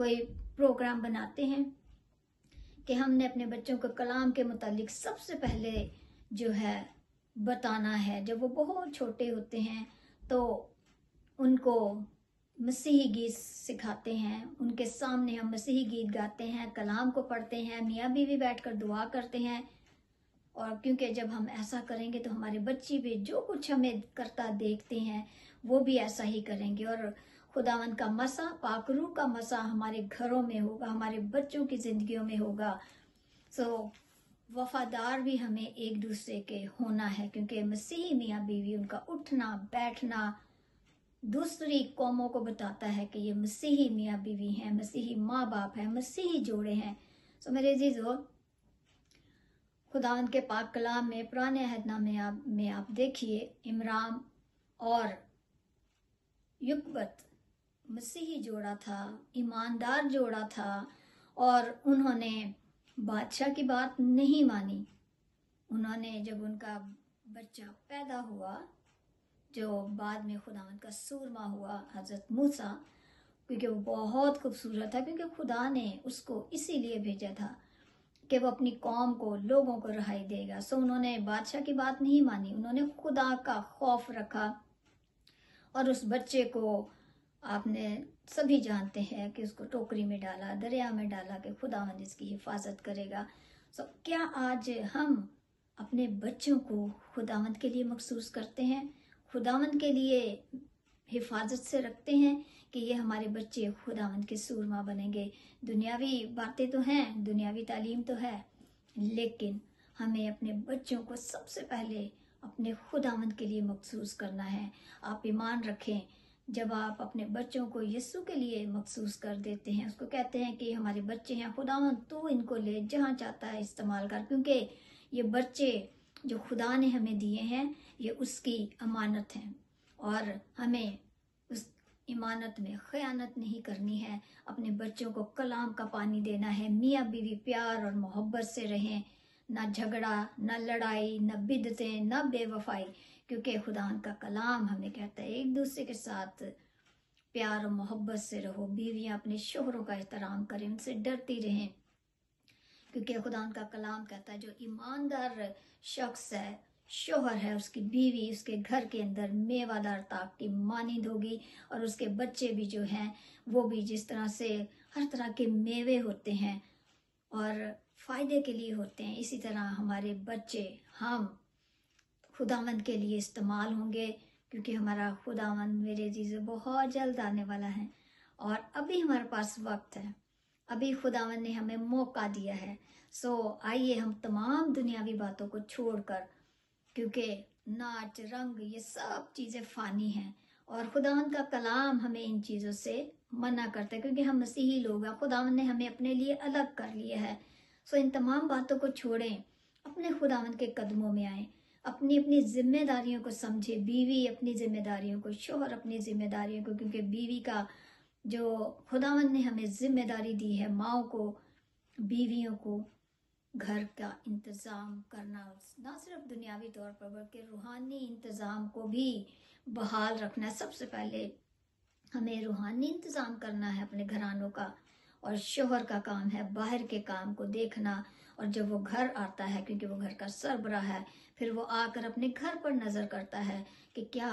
کوئی پروگرام بناتے ہیں کہ ہم نے اپنے بچوں کو کلام کے متعلق سب سے پہلے جو ہے بتانا ہے. جب وہ بہت چھوٹے ہوتے ہیں تو ان کو مسیحی گیت سکھاتے ہیں، ان کے سامنے ہم مسیحی گیت گاتے ہیں، کلام کو پڑھتے ہیں، میاں بیوی بیٹھ کر دعا کرتے ہیں. اور کیونکہ جب ہم ایسا کریں گے تو ہمارے بچے بھی جو کچھ ہمیں کرتا دیکھتے ہیں وہ بھی ایسا ہی کریں گے، اور خداوند کا مسا، پاک روح کا مسا ہمارے گھروں میں ہوگا، ہمارے بچوں کی زندگیوں میں ہوگا. وفادار بھی ہمیں ایک دوسرے کے ہونا ہے، کیونکہ مسیحی میاں بیوی ان کا اٹھنا بیٹھنا دوسری قوموں کو بتاتا ہے کہ یہ مسیحی میاں بیوی ہیں، مسیحی ماں باپ ہیں، مسیحی جوڑے ہیں. میرے عزیزو، خداوند کے پاک کلام میں پرانے عہد نامے میں آپ دیکھیے، عمران اور یقبت مسیحی جوڑا تھا، ایماندار جوڑا تھا، اور انہوں نے بادشاہ کی بات نہیں مانی. انہوں نے جب ان کا بچہ پیدا ہوا، جو بعد میں خداوند کا سورما ہوا، حضرت موسیٰ، کیونکہ وہ بہت خوبصورت تھا، کیونکہ خدا نے اس کو اسی لیے بھیجا تھا کہ وہ اپنی قوم کو، لوگوں کو رہائی دے گا. انہوں نے بادشاہ کی بات نہیں مانی، انہوں نے خدا کا خوف رکھا، اور اس بچے کو آپ نے سبھی جانتے ہیں کہ اس کو ٹوکری میں ڈالا، دریا میں ڈالا کہ خداوند اس کی حفاظت کرے گا. کیا آج ہم اپنے بچوں کو خداوند کے لیے مخصوص کرتے ہیں، خداوند کے لیے حفاظت سے رکھتے ہیں کہ یہ ہمارے بچے خداوند کے سورما بنیں گے؟ دنیاوی باتیں تو ہیں، دنیاوی تعلیم تو ہے، لیکن ہمیں اپنے بچوں کو سب سے پہلے اپنے خداوند کے لیے مخصوص کرنا ہے. آپ ایمان رکھیں، جب آپ اپنے بچوں کو یسوع کے لیے مخصوص کر دیتے ہیں، اس کو کہتے ہیں کہ یہ ہمارے بچے ہیں، خداوند تو ان کو لے جہاں چاہتا ہے استعمال کر، کیونکہ یہ بچے جو خدا نے ہمیں دیے ہیں یہ اس کی امانت ہیں، اور ہمیں اس امانت میں خیانت نہیں کرنی ہے. اپنے بچوں کو کلام کا پانی دینا ہے. میاں بیوی پیار اور محبت سے رہیں، نہ جھگڑا، نہ لڑائی، نہ بدعتیں، نہ بے وفائی، کیونکہ خدا کا کلام ہمیں کہتا ہے ایک دوسرے کے ساتھ پیار اور محبت سے رہو. بیویاں اپنے شوہروں کا احترام کریں، ان سے ڈرتی رہیں، کیونکہ خدا کا کلام کہتا ہے جو ایماندار شخص ہے، شوہر ہے، اس کی بیوی اس کے گھر کے اندر میوہ دار تاک کی مانند ہوگی، اور اس کے بچے بھی جو ہیں وہ بھی جس طرح سے ہر طرح کے میوے ہوتے ہیں اور فائدے کے لیے ہوتے ہیں، اسی طرح ہمارے بچے ہم خداوند کے لیے استعمال ہوں گے، کیونکہ ہمارا خداوند میرے عزیز بہت جلد آنے والا ہے، اور ابھی ہمارے پاس وقت ہے، ابھی خداوند نے ہمیں موقع دیا ہے. آئیے ہم تمام دنیاوی باتوں کو چھوڑ کر، کیونکہ ناچ رنگ یہ سب چیزیں فانی ہیں، اور خداوند کا کلام ہمیں ان چیزوں سے منع کرتا ہے، کیونکہ ہم مسیحی لوگ ہیں، خداوند نے ہمیں اپنے لیے الگ کر لیا ہے. ان تمام باتوں کو چھوڑیں، اپنے خداوند کے قدموں میں آئیں، اپنی اپنی ذمہ داریوں کو سمجھے، بیوی اپنی ذمہ داریوں کو، شوہر اپنی ذمہ داریوں کو، کیونکہ بیوی کا جو خداوند نے ہمیں ذمہ داری دی ہے، ماؤں کو، بیویوں کو گھر کا انتظام کرنا، نہ صرف دنیاوی طور پر بلکہ روحانی انتظام کو بھی بحال رکھنا. سب سے پہلے ہمیں روحانی انتظام کرنا ہے اپنے گھرانوں کا، اور شوہر کا کام ہے باہر کے کام کو دیکھنا، اور جب وہ گھر آتا ہے کیونکہ وہ گھر کا سربراہ ہے، پھر وہ آ کر اپنے گھر پر نظر کرتا ہے کہ کیا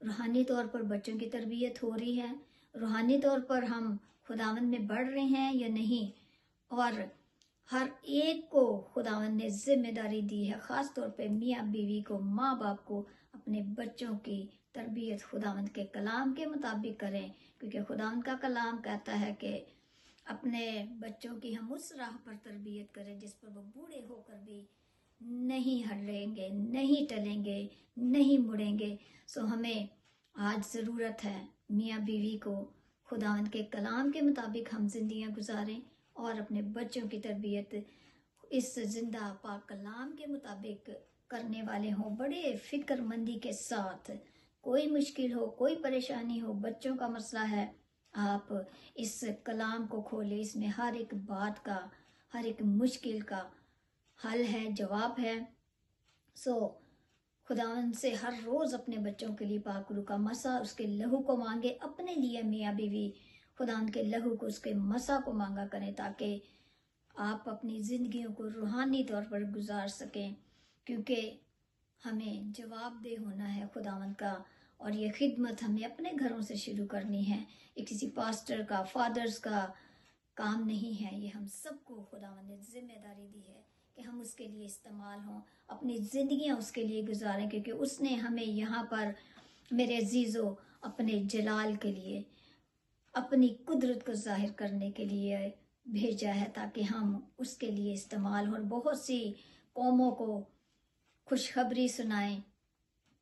روحانی طور پر بچوں کی تربیت ہو رہی ہے، روحانی طور پر ہم خداوند میں بڑھ رہے ہیں یا نہیں. اور ہر ایک کو خداوند نے ذمہ داری دی ہے، خاص طور پہ میاں بیوی کو، ماں باپ کو اپنے بچوں کی تربیت خداوند کے کلام کے مطابق کریں، کیونکہ خداوند کا کلام کہتا ہے کہ اپنے بچوں کی ہم اس راہ پر تربیت کریں جس پر وہ بوڑھے ہو کر بھی نہیں ہلیں گے، نہیں ٹلیں گے، نہیں مڑیں گے. ہمیں آج ضرورت ہے میاں بیوی کو خداوند کے کلام کے مطابق ہم زندگیاں گزاریں، اور اپنے بچوں کی تربیت اس زندہ پاک کلام کے مطابق کرنے والے ہوں، بڑے فکر مندی کے ساتھ. کوئی مشکل ہو، کوئی پریشانی ہو، بچوں کا مسئلہ ہے، آپ اس کلام کو کھولے، اس میں ہر ایک بات کا، ہر ایک مشکل کا حل ہے، جواب ہے. خداوند سے ہر روز اپنے بچوں کے لیے پاک روح کا مسا، اس کے لہو کو مانگے. اپنے لیے میاں بیوی خداوند کے لہو کو، اس کے مسا کو مانگا کریں تاکہ آپ اپنی زندگیوں کو روحانی طور پر گزار سکیں، کیونکہ ہمیں جواب دہ ہونا ہے خداوند کا، اور یہ خدمت ہمیں اپنے گھروں سے شروع کرنی ہے۔ یہ کسی پاسٹر کا، فادرز کا کام نہیں ہے، یہ ہم سب کو خداوند نے ذمہ داری دی ہے کہ ہم اس کے لیے استعمال ہوں، اپنی زندگیاں اس کے لیے گزاریں، کیونکہ اس نے ہمیں یہاں پر میرے عزیزو اپنے جلال کے لیے، اپنی قدرت کو ظاہر کرنے کے لیے بھیجا ہے، تاکہ ہم اس کے لیے استعمال ہوں، بہت سی قوموں کو خوشخبری سنائیں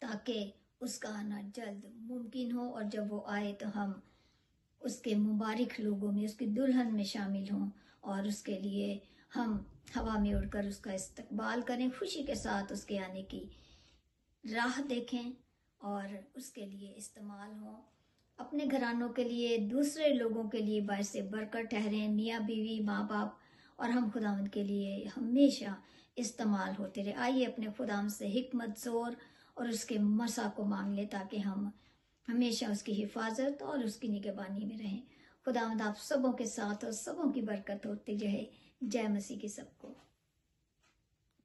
تاکہ اس کا آنا جلد ممکن ہو، اور جب وہ آئے تو ہم اس کے مبارک لوگوں میں، اس کی دلہن میں شامل ہوں، اور اس کے لیے ہم ہوا میں اڑ کر اس کا استقبال کریں، خوشی کے ساتھ اس کے آنے کی راہ دیکھیں اور اس کے لیے استعمال ہوں، اپنے گھرانوں کے لیے، دوسرے لوگوں کے لیے باعث برکت ٹھہریں، میاں بیوی، ماں باپ، اور ہم خداوند کے لیے ہمیشہ استعمال ہوتے رہے۔ آئیے اپنے خداوند سے حکمت، زور اور اس کے مسا کو مانگ لیں تاکہ ہم ہمیشہ اس کی حفاظت اور اس کی نگہبانی میں رہیں۔ خداوند آپ سبوں کے ساتھ اور سبوں کی برکت ہوتی رہے۔ جے مسیح کی سب کو۔